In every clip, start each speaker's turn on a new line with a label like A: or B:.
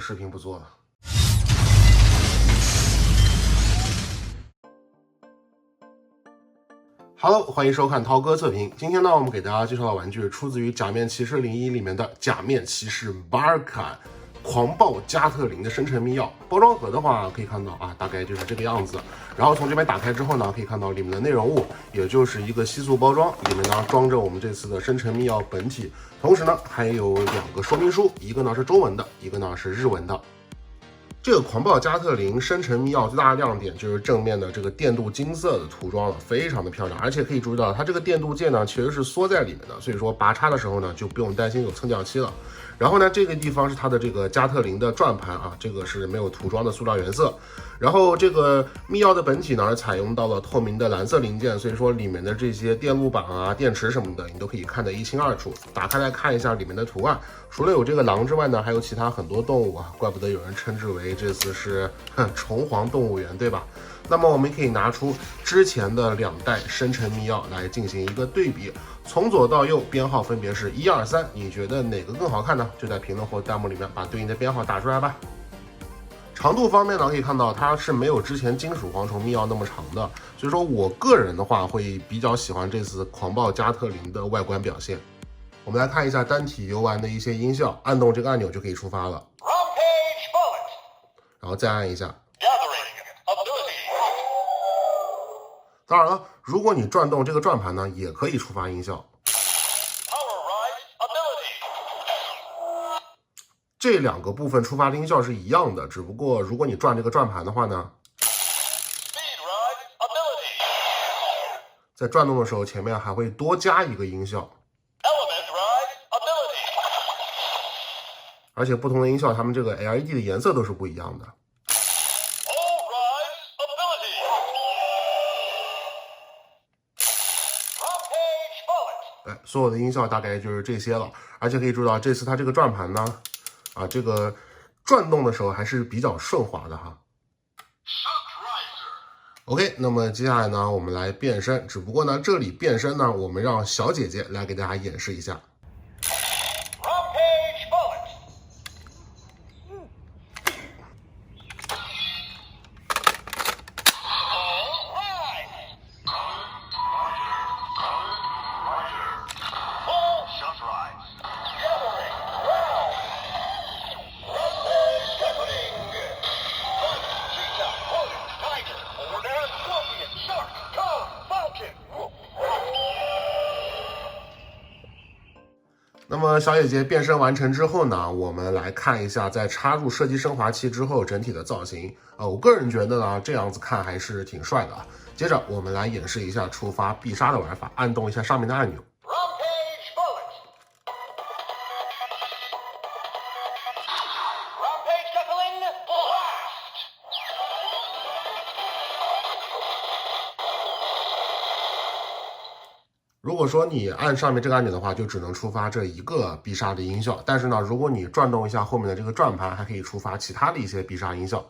A: 视频不做了。Hello， 欢迎收看涛哥测评。今天呢，我们给大家介绍的玩具出自于《假面骑士01》里面的假面骑士巴尔坎狂暴加特林的生成密钥。包装盒的话，可以看到啊，大概就是这个样子。然后从这边打开之后呢，可以看到里面的内容物，也就是一个吸塑包装，里面呢装着我们这次的生成密钥本体，同时呢还有2个说明书，一个呢是中文的，一个呢是日文的。这个狂暴加特林生成密钥最大的亮点就是正面的这个电镀金色的涂装了，非常的漂亮，而且可以注意到它这个电镀件呢其实是缩在里面的，所以说拔插的时候呢就不用担心有蹭掉漆了。然后呢，这个地方是它的这个加特林的转盘啊，这个是没有涂装的塑料原色。然后这个密钥的本体呢采用到了透明的蓝色零件，所以说里面的这些电路板啊、电池什么的，你都可以看得一清二楚。打开来看一下里面的图案，除了有这个狼之外呢，还有其他很多动物啊，怪不得有人称之为这次是虫皇动物园，对吧？那么我们可以拿出之前的2代生成密钥来进行一个对比，从左到右编号分别是1、2、3，你觉得哪个更好看呢？就在评论或弹幕里面把对应的编号打出来吧。长度方面呢，可以看到它是没有之前金属蝗虫密钥那么长的，所以说我个人的话会比较喜欢这次狂暴加特林的外观表现。我们来看一下单体游玩的一些音效，按动这个按钮就可以触发了，然后再按一下。当然了，如果你转动这个转盘呢，也可以触发音效。这2个部分触发的音效是一样的，只不过如果你转这个转盘的话呢，在转动的时候前面还会多加一个音效，而且不同的音效它们这个 LED 的颜色都是不一样的。所有的音效大概就是这些了，而且可以注意到这次它这个转盘呢，这个转动的时候还是比较顺滑的哈。OK， 那么接下来呢，我们来变身，只不过呢，这里变身呢，我们让小姐姐来给大家演示一下。那么小姐姐变身完成之后呢，我们来看一下在插入射击升华器之后整体的造型。我个人觉得呢，这样子看还是挺帅的啊。接着我们来演示一下触发必杀的玩法，按动一下上面的按钮。如果说你按上面这个按钮的话，就只能触发这一个必杀的音效。但是呢，如果你转动一下后面的这个转盘，还可以触发其他的一些必杀音效。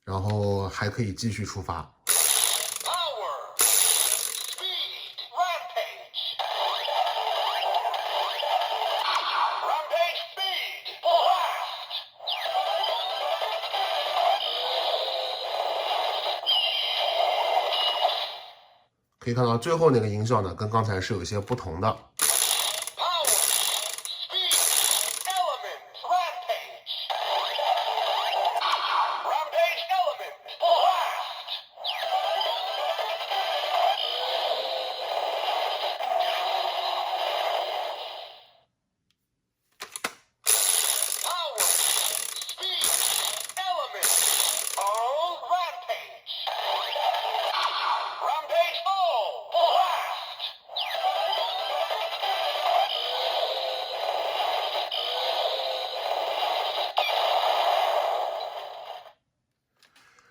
A: 然后还可以继续触发。可以看到最后那个音效呢，跟刚才是有一些不同的。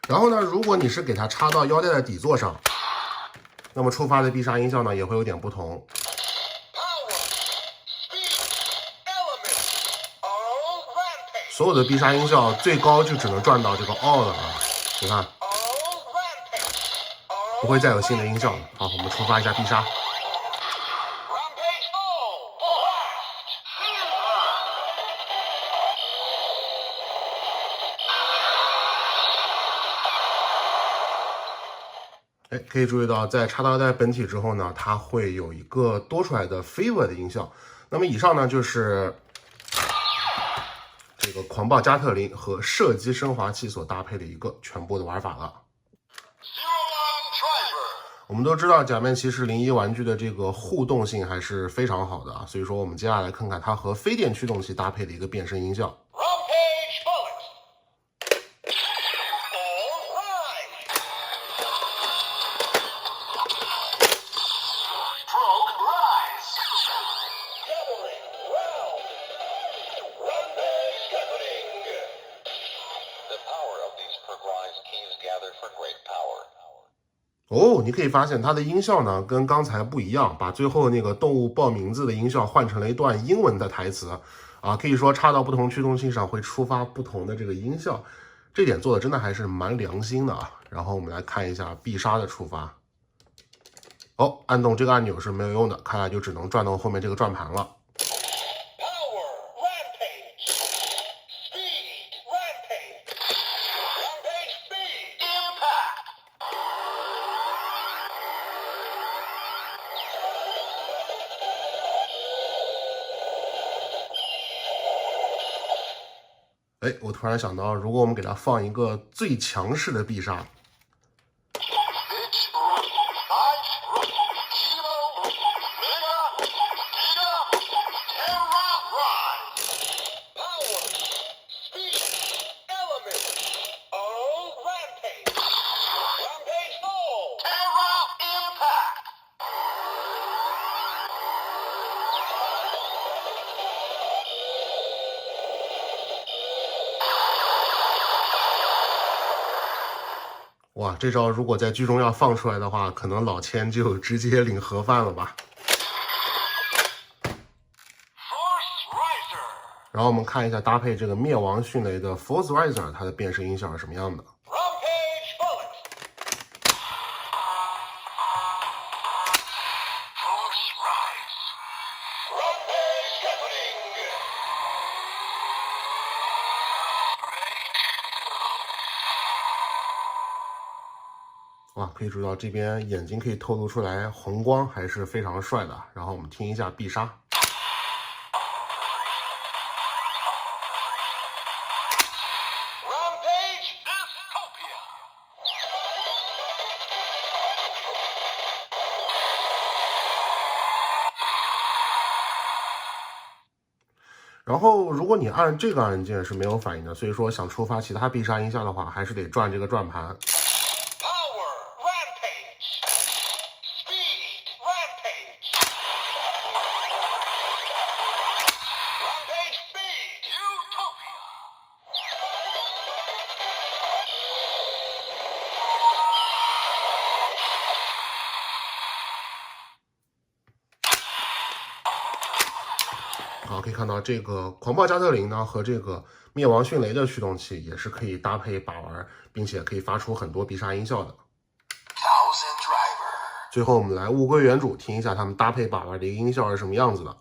A: 然后呢，如果你是给它插到腰带的底座上，那么触发的必杀音效呢也会有点不同。所有的必杀音效最高就只能赚到这个 all 了啊！你看，不会再有新的音效了。好，我们触发一下必杀。哎，可以注意到，在插刀带本体之后呢，它会有一个多出来的 favor 的音效。那么以上呢就是这个狂暴加特林和射击升华器所搭配的一个全部的玩法了。我们都知道假面骑士01玩具的这个互动性还是非常好的啊，所以说我们接下来看看它和飞电驱动器搭配的一个变身音效。哦，你可以发现它的音效呢跟刚才不一样，把最后那个动物报名字的音效换成了一段英文的台词啊，可以说插到不同驱动器上会触发不同的这个音效，这点做的真的还是蛮良心的啊。然后我们来看一下必杀的触发，哦，按动这个按钮是没有用的，看来就只能转动后面这个转盘了。哎，我突然想到，如果我们给它放一个最强势的必杀，哇，这招如果在剧中要放出来的话，可能老千就直接领盒饭了吧。然后我们看一下搭配这个灭亡迅雷的 Force Riser， 它的变身音效是什么样的。哇，可以注意到这边眼睛可以透露出来红光，还是非常帅的。然后我们听一下必杀。然后，如果你按这个按键是没有反应的，所以说想触发其他必杀音效的话，还是得转这个转盘。好，可以看到这个狂暴加特林呢和这个灭亡迅雷的驱动器也是可以搭配把玩，并且可以发出很多必杀音效的。最后我们来物归原主，听一下他们搭配把玩的一个音效是什么样子的。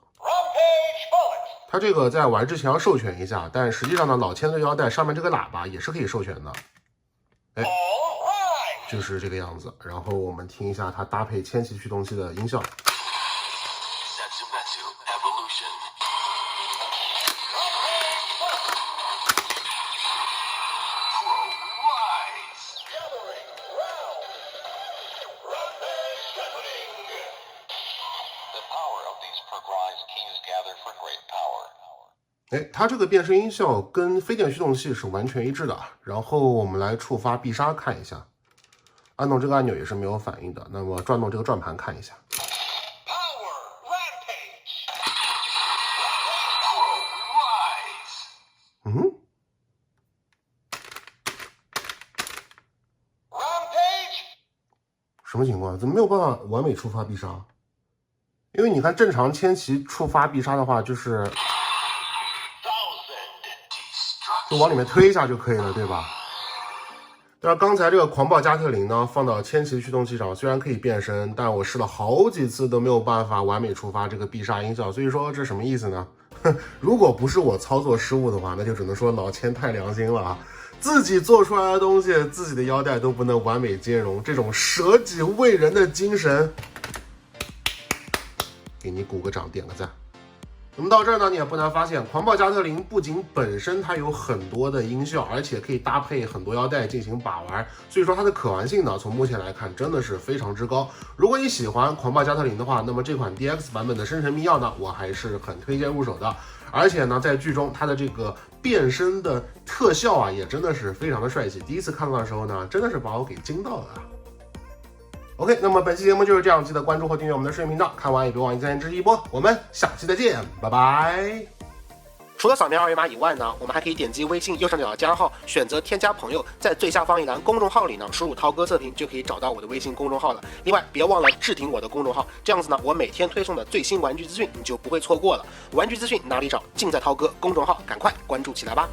A: 它这个在玩之前要授权一下，但实际上呢，老千的腰带上面这个喇叭也是可以授权的。哎，就是这个样子。然后我们听一下它搭配千奇驱动器的音效。哎，它这个变身音效跟飞电驱动器是完全一致的。然后我们来触发必杀看一下，按动这个按钮也是没有反应的。那么转动这个转盘看一下。嗯，什么情况？怎么没有办法完美触发必杀？因为你看，正常千奇触发必杀的话，就是就往里面推一下就可以了，对吧？但是刚才这个狂暴加特林呢，放到千奇驱动器上，虽然可以变身，但我试了好几次都没有办法完美触发这个必杀音效，所以说这什么意思呢？如果不是我操作失误的话，那就只能说老千太良心了啊！自己做出来的东西，自己的腰带都不能完美兼容，这种舍己为人的精神，给你鼓个掌，点个赞。那么到这儿呢，你也不难发现，狂暴加特林不仅本身它有很多的音效，而且可以搭配很多腰带进行把玩，所以说它的可玩性呢，从目前来看真的是非常之高。如果你喜欢狂暴加特林的话，那么这款 DX 版本的生辰密钥呢，我还是很推荐入手的。而且呢，在剧中它的这个变身的特效啊，也真的是非常的帅气。第一次看到的时候呢，真的是把我给惊到了。OK， 那么本期节目就是这样，记得关注或订阅我们的视频频道，看完也别忘记赞支持一波，我们下期再见，拜拜。除了扫描二维码以外呢，我们还可以点击微信右上角的加号，选择添加朋友，在最下方一栏公众号里呢，输入涛哥测评就可以找到我的微信公众号了。另外，别忘了置顶我的公众号，这样子呢，我每天推送的最新玩具资讯你就不会错过了。玩具资讯哪里找？尽在涛哥公众号，赶快关注起来吧。